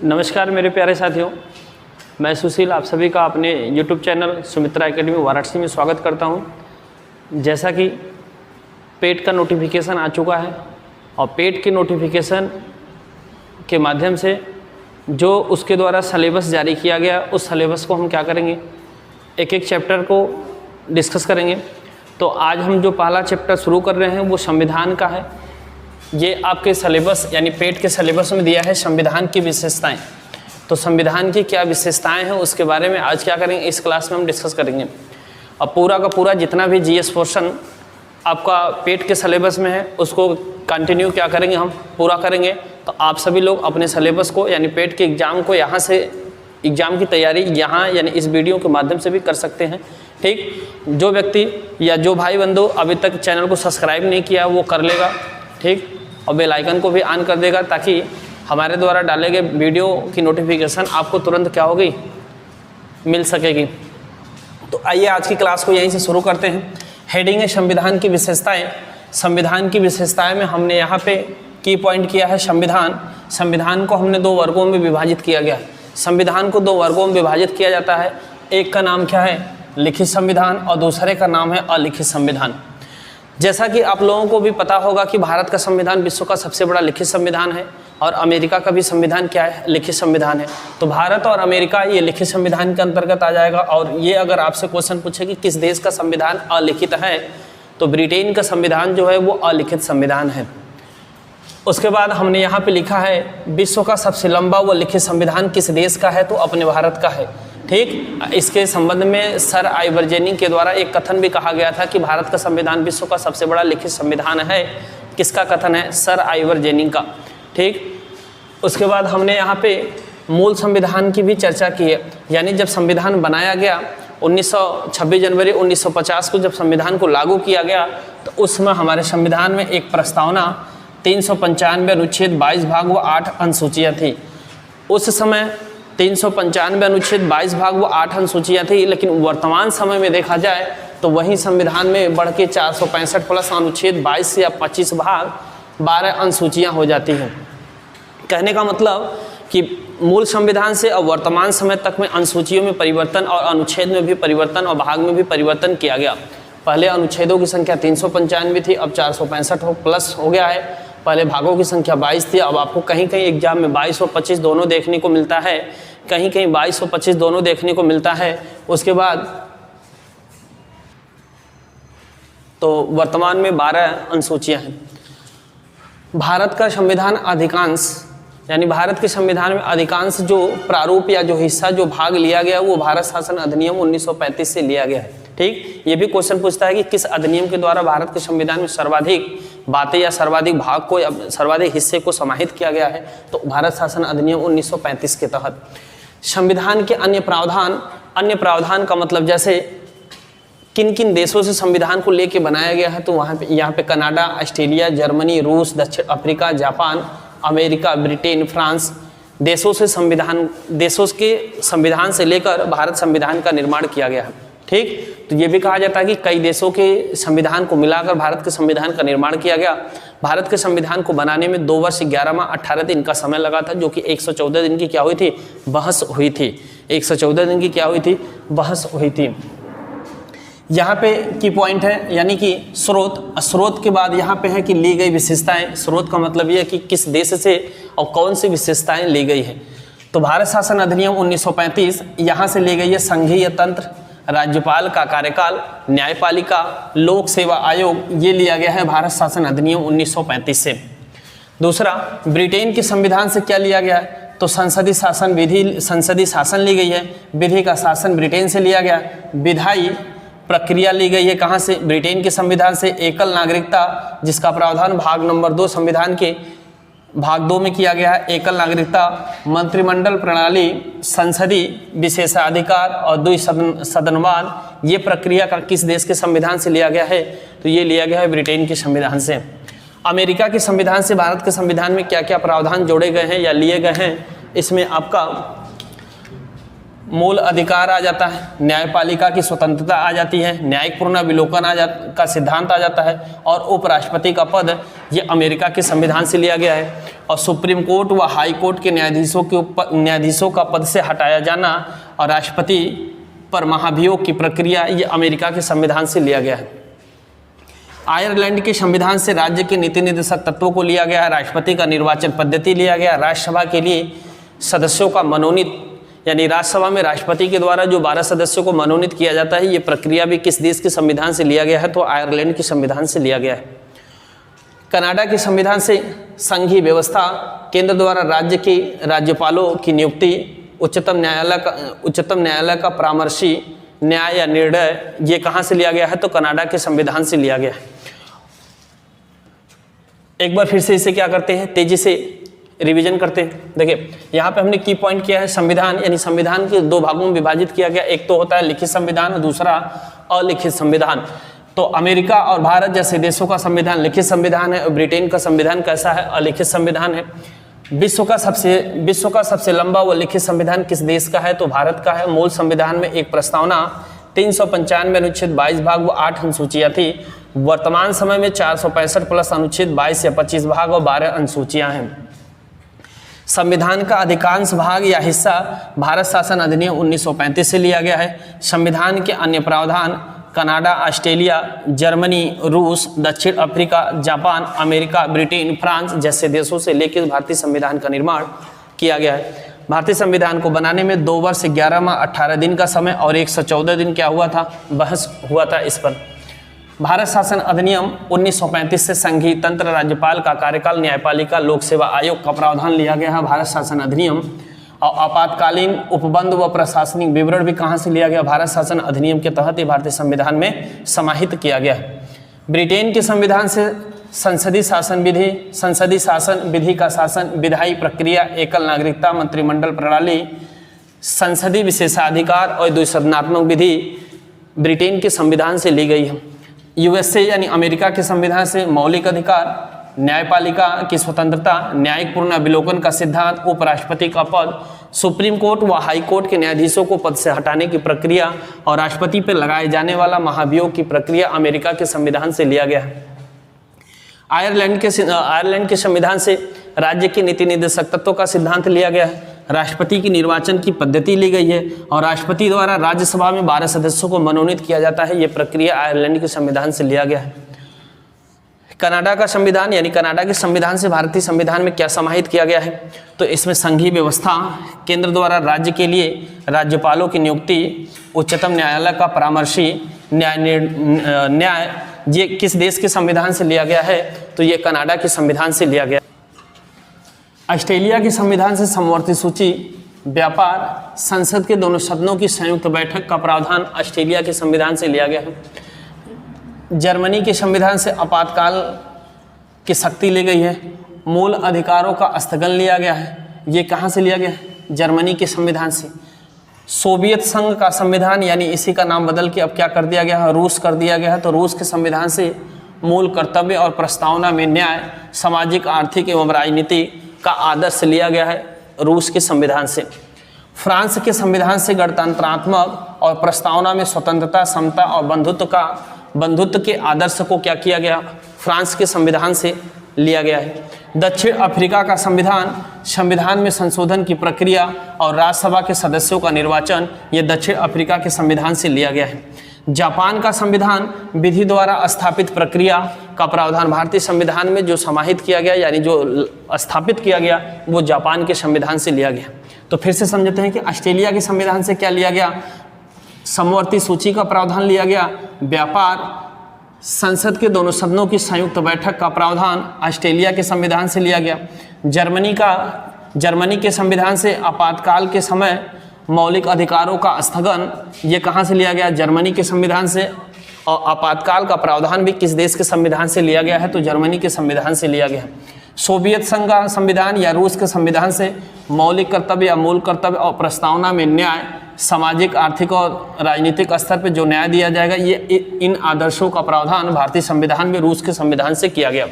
नमस्कार मेरे प्यारे साथियों, मैं सुशील आप सभी का अपने YouTube channel Sumitra academy Varanasi में स्वागत करता हूं। जैसा कि पेट का नोटिफिकेशन आ चुका है और पेट के नोटिफिकेशन के माध्यम से जो उसके द्वारा सिलेबस जारी किया गया, उस सिलेबस को हम क्या करेंगे, एक एक चैप्टर को डिस्कस करेंगे। तो आज हम जो पहला चैप्टर शुरू कर रहे हैं वो संविधान का है। ये आपके सिलेबस यानी पेट के सिलेबस में दिया है संविधान की विशेषताएं। तो संविधान की क्या विशेषताएं हैं उसके बारे में आज क्या करेंगे, इस क्लास में हम डिस्कस करेंगे। और पूरा का पूरा जितना भी जीएस पोर्शन आपका पेट के सिलेबस में है उसको कंटिन्यू क्या करेंगे, हम पूरा करेंगे। तो आप सभी लोग अपने सिलेबस को यानी पेट के एग्ज़ाम को यहाँ से एग्ज़ाम की तैयारी यहाँ यानी इस वीडियो के माध्यम से भी कर सकते हैं। ठीक, जो व्यक्ति या जो भाई बंधु अभी तक चैनल को सब्सक्राइब नहीं किया वो कर लेगा, ठीक, और बेल आइकन को भी ऑन कर देगा ताकि हमारे द्वारा डाले गए वीडियो की नोटिफिकेशन आपको तुरंत क्या होगी, मिल सकेगी। तो आइए आज की क्लास को यहीं से शुरू करते हैं। हेडिंग है संविधान की विशेषताएं। संविधान की विशेषताएं में हमने यहाँ पे की पॉइंट किया है संविधान। संविधान को हमने दो वर्गों में विभाजित किया गया है। संविधान को दो वर्गों में विभाजित किया जाता है। एक का नाम क्या है, लिखित संविधान, और दूसरे का नाम है अलिखित संविधान। जैसा कि आप लोगों को भी पता होगा कि भारत का संविधान विश्व का सबसे बड़ा लिखित संविधान है और अमेरिका का भी संविधान क्या है, लिखित संविधान है। तो भारत और अमेरिका ये लिखित संविधान के अंतर्गत आ जाएगा। और ये अगर आपसे क्वेश्चन पूछे कि किस देश का संविधान अलिखित है, तो ब्रिटेन का संविधान जो है वो अलिखित संविधान है। उसके बाद हमने यहाँ पे लिखा है विश्व का सबसे लंबा व लिखित संविधान किस देश का है, तो अपने भारत का है। ठीक, इसके संबंध में सर आइवर्जेनी के द्वारा एक कथन भी कहा गया था कि भारत का संविधान विश्व का सबसे बड़ा लिखित संविधान है। किसका कथन है, सर आइवर्जेनी का। ठीक, उसके बाद हमने यहाँ पे मूल संविधान की भी चर्चा की है। यानी जब संविधान बनाया गया 26 जनवरी 1950 को जब संविधान को लागू किया गया, तो उसमें हमारे संविधान में एक प्रस्तावना 395 अनुच्छेद 22 भाग व 8 अनुसूचियाँ थी। उस समय 395 अनुच्छेद 22 भाग व 8 अनुसूचियाँ थी, लेकिन वर्तमान समय में देखा जाए तो वही संविधान में बढ़ के 465 प्लस अनुच्छेद 22 या 25 भाग 12 अनुसूचियाँ हो जाती हैं। कहने का मतलब कि मूल संविधान से अब वर्तमान समय तक में अनुसूचियों में परिवर्तन और अनुच्छेद में भी परिवर्तन और भाग में भी परिवर्तन किया गया। पहले अनुच्छेदों की संख्या 395 थी, अब 465 प्लस हो गया है। पहले भागों की संख्या 22 थी, अब आपको कहीं कहीं एग्जाम में 22 और 25 दोनों देखने को मिलता है, कहीं कहीं 22 और 25 दोनों देखने को मिलता है। उसके बाद तो वर्तमान में 12 अनुसूचियां हैं। भारत का संविधान अधिकांश यानी भारत के संविधान में अधिकांश जो प्रारूप या जो हिस्सा जो भाग लिया गया वो भारत शासन अधिनियम 1935 से लिया गया है। ठीक, ये भी क्वेश्चन पूछता है कि किस अधिनियम के द्वारा भारत के संविधान में सर्वाधिक बातें या सर्वाधिक भाग को या सर्वाधिक हिस्से को समाहित किया गया है, तो भारत शासन अधिनियम 1935 के तहत। संविधान के अन्य प्रावधान का मतलब जैसे किन किन देशों से संविधान को लेके बनाया गया है, तो यहाँ पे कनाडा, ऑस्ट्रेलिया, जर्मनी, रूस, दक्षिण Africa, Japan, America, Britain, France देशों के संविधान से लेकर भारत संविधान का निर्माण किया गया है। ठीक, तो ये भी कहा जाता है कि कई देशों के संविधान को मिलाकर भारत के संविधान का निर्माण किया गया। भारत के संविधान को बनाने में 2 वर्ष 11 माह 18 दिन का समय लगा था, जो कि 114 दिन की क्या हुई थी, बहस हुई थी। 114 दिन की क्या हुई थी, बहस हुई थी। यहाँ पे की पॉइंट है यानी कि स्रोत के बाद यहाँ पे है कि ली गई विशेषताएं। स्रोत का मतलब ये है कि किस देश से और कौन सी विशेषताएं ली गई है। तो भारत शासन अधिनियम 1935 यहाँ से ली गई है संघीय तंत्र, राज्यपाल का कार्यकाल, न्यायपालिका, लोक सेवा आयोग, ये लिया गया है भारत शासन अधिनियम 1935 से। दूसरा, ब्रिटेन के संविधान से क्या लिया गया है, तो संसदीय शासन ली गई है। विधि का शासन ब्रिटेन से लिया गया। विधायी प्रक्रिया ली गई है कहाँ से, ब्रिटेन के संविधान से। एकल नागरिकता, जिसका प्रावधान भाग नंबर 2 संविधान के भाग 2 में किया गया है। एकल नागरिकता, मंत्रिमंडल प्रणाली, संसदीय विशेषाधिकार और द्विसदनवाद, ये प्रक्रिया का किस देश के संविधान से लिया गया है, तो ये लिया गया है ब्रिटेन के संविधान से। अमेरिका के संविधान से भारत के संविधान में क्या क्या प्रावधान जोड़े गए हैं या लिए गए हैं, इसमें आपका मूल अधिकार आ जाता है, न्यायपालिका की स्वतंत्रता आ जाती है, न्यायिक पुनर्विलोकन का सिद्धांत आ जाता है और उपराष्ट्रपति का पद ये अमेरिका के संविधान से लिया गया है। और सुप्रीम कोर्ट व हाई कोर्ट के न्यायाधीशों का पद से हटाया जाना और राष्ट्रपति पर महाभियोग की प्रक्रिया ये अमेरिका के संविधान से लिया गया है। आयरलैंड के संविधान से राज्य के नीति निर्देशक तत्वों को लिया गया है। राष्ट्रपति का निर्वाचन पद्धति लिया गया। राज्यसभा के लिए सदस्यों का मनोनीत, यानी राज्यसभा में राष्ट्रपति के द्वारा जो 12 सदस्यों को मनोनीत किया जाता है, ये प्रक्रिया भी किस देश के संविधान से लिया गया है? तो आयरलैंड के संविधान से लिया गया है। कनाडा के संविधान से संघीय व्यवस्था, केंद्र द्वारा राज्य के राज्यपालों की नियुक्ति, उच्चतम न्यायालय का परामर्शी न्याय या निर्णय, ये कहाँ से लिया गया है? तो कनाडा के संविधान से लिया गया है। एक बार फिर से इसे क्या करते हैं, तेजी से रिवीजन करते हैं। देखिए यहाँ पे हमने की पॉइंट किया है संविधान, यानी संविधान के 2 भागों में विभाजित किया गया। एक तो होता है लिखित संविधान और दूसरा अलिखित संविधान। तो अमेरिका और भारत जैसे देशों का संविधान लिखित संविधान है और ब्रिटेन का संविधान कैसा है? अलिखित संविधान है। विश्व का सबसे लंबा व लिखित संविधान किस देश का है? तो भारत का है। मूल संविधान में एक प्रस्तावना 395 अनुच्छेद 22 भाग व 8 अनुसूचियां थी। वर्तमान समय में 465 प्लस अनुच्छेद 22 या 25 भाग और 12 अनुसूचियां हैं। संविधान का अधिकांश भाग या हिस्सा भारत शासन अधिनियम 1935 से लिया गया है। संविधान के अन्य प्रावधान कनाडा, ऑस्ट्रेलिया, जर्मनी, रूस, दक्षिण Africa, Japan, America, Britain, France जैसे देशों से लेकर भारतीय संविधान का निर्माण किया गया है। भारतीय संविधान को बनाने में 2 वर्ष 11 माह 18 दिन का समय और 114 दिन क्या हुआ था? बहस हुआ था इस पर। भारत शासन अधिनियम 1935 से संघीय तंत्र, राज्यपाल का कार्यकाल, न्यायपालिका, लोक सेवा आयोग का प्रावधान लिया गया है भारत शासन अधिनियम। और आपातकालीन उपबंध व प्रशासनिक विवरण भी कहाँ से लिया गया? भारत शासन अधिनियम के तहत ही भारतीय संविधान में समाहित किया गया है। ब्रिटेन के संविधान से संसदीय शासन विधि का शासन, विधायी प्रक्रिया, एकल नागरिकता, मंत्रिमंडल प्रणाली, संसदीय विशेषाधिकार और द्विसदनात्मक विधि ब्रिटेन के संविधान से ली गई है। यूएसए यानी अमेरिका के संविधान से मौलिक अधिकार, न्यायपालिका की स्वतंत्रता, न्यायिक पुनर्विलोकन का सिद्धांत, उपराष्ट्रपति का पद, सुप्रीम कोर्ट व हाई कोर्ट के न्यायाधीशों को पद से हटाने की प्रक्रिया और राष्ट्रपति पर लगाए जाने वाला महाभियोग की प्रक्रिया अमेरिका के संविधान से लिया गया है। आयरलैंड के संविधान से राज्य के नीति निर्देशक तत्वों का सिद्धांत लिया गया है। राष्ट्रपति की निर्वाचन की पद्धति ली गई है और राष्ट्रपति द्वारा राज्यसभा में 12 सदस्यों को मनोनीत किया जाता है। यह प्रक्रिया आयरलैंड के संविधान से लिया गया है। कनाडा का संविधान, यानी कनाडा के संविधान से भारतीय संविधान में क्या समाहित किया गया है? तो इसमें संघीय व्यवस्था, केंद्र द्वारा राज्य के लिए राज्यपालों की नियुक्ति, उच्चतम न्यायालय का परामर्शी न्याय, ये किस देश के संविधान से लिया गया है? तो ये कनाडा के संविधान से लिया गया। ऑस्ट्रेलिया के संविधान से समवर्ती सूची, व्यापार, संसद के दोनों सदनों की संयुक्त बैठक का प्रावधान ऑस्ट्रेलिया के संविधान से लिया गया है। जर्मनी के संविधान से आपातकाल की शक्ति ली गई है। मूल अधिकारों का स्थगन लिया गया है। ये कहाँ से लिया गया है? जर्मनी के संविधान से। सोवियत संघ का संविधान, यानी इसी का नाम बदल के अब क्या कर दिया गया है? रूस कर दिया गया है। तो रूस के संविधान से मूल कर्तव्य और प्रस्तावना में न्याय, सामाजिक, आर्थिक एवं राजनीति का आदर्श लिया गया है रूस के संविधान से। फ्रांस के संविधान से गणतंत्रात्मक और प्रस्तावना में स्वतंत्रता, समता और बंधुत्व के आदर्श को क्या किया गया? फ्रांस के संविधान से लिया गया है। दक्षिण अफ्रीका का संविधान में संशोधन की प्रक्रिया और राज्यसभा के सदस्यों का निर्वाचन, ये दक्षिण अफ्रीका के संविधान से लिया गया है। जापान का संविधान विधि द्वारा स्थापित प्रक्रिया का प्रावधान भारतीय संविधान में जो समाहित किया गया, यानी जो स्थापित किया गया, वो जापान के संविधान से लिया गया। तो फिर से समझते हैं कि ऑस्ट्रेलिया के संविधान से क्या लिया गया? समवर्ती सूची का प्रावधान लिया गया। व्यापार, संसद के दोनों सदनों की संयुक्त बैठक का प्रावधान ऑस्ट्रेलिया के संविधान से लिया गया। जर्मनी के संविधान से आपातकाल के समय मौलिक अधिकारों का स्थगन, ये कहाँ से लिया गया? जर्मनी के संविधान से। और आपातकाल का प्रावधान भी किस देश के संविधान से लिया गया है? तो जर्मनी के संविधान से लिया गया है। सोवियत संघ का संविधान या रूस के संविधान से मौलिक कर्तव्य या मूल कर्तव्य और प्रस्तावना में न्याय, सामाजिक, आर्थिक और राजनीतिक स्तर पर जो न्याय दिया जाएगा, ये इन आदर्शों का प्रावधान भारतीय संविधान में रूस के संविधान से किया गया।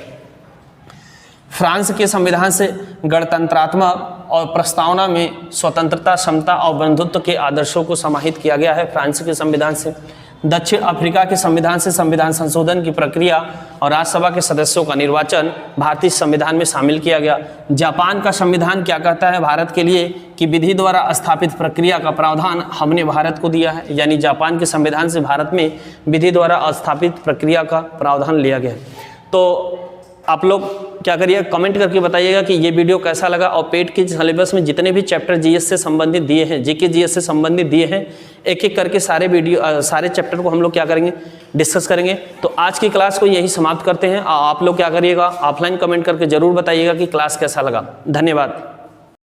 फ्रांस के संविधान से गणतंत्रात्मक और प्रस्तावना में स्वतंत्रता, समता और बंधुत्व के आदर्शों को समाहित किया गया है फ्रांस के संविधान से। दक्षिण अफ्रीका के संविधान से संविधान संशोधन की प्रक्रिया और राज्यसभा के सदस्यों का निर्वाचन भारतीय संविधान में शामिल किया गया। जापान का संविधान क्या कहता है भारत के लिए कि विधि द्वारा स्थापित प्रक्रिया का प्रावधान हमने भारत को दिया है, यानी जापान के संविधान से भारत में विधि द्वारा स्थापित प्रक्रिया का प्रावधान लिया गया है। तो आप लोग क्या करिए, कमेंट करके बताइएगा कि ये वीडियो कैसा लगा। और पेट के सिलेबस में जितने भी चैप्टर जीएस से संबंधित दिए हैं, जीके जीएस से संबंधित दिए हैं, एक एक करके सारे चैप्टर को हम लोग क्या करेंगे, डिस्कस करेंगे। तो आज की क्लास को यही समाप्त करते हैं। आप लोग क्या करिएगा, ऑफलाइन कमेंट करके जरूर बताइएगा कि क्लास कैसा लगा। धन्यवाद।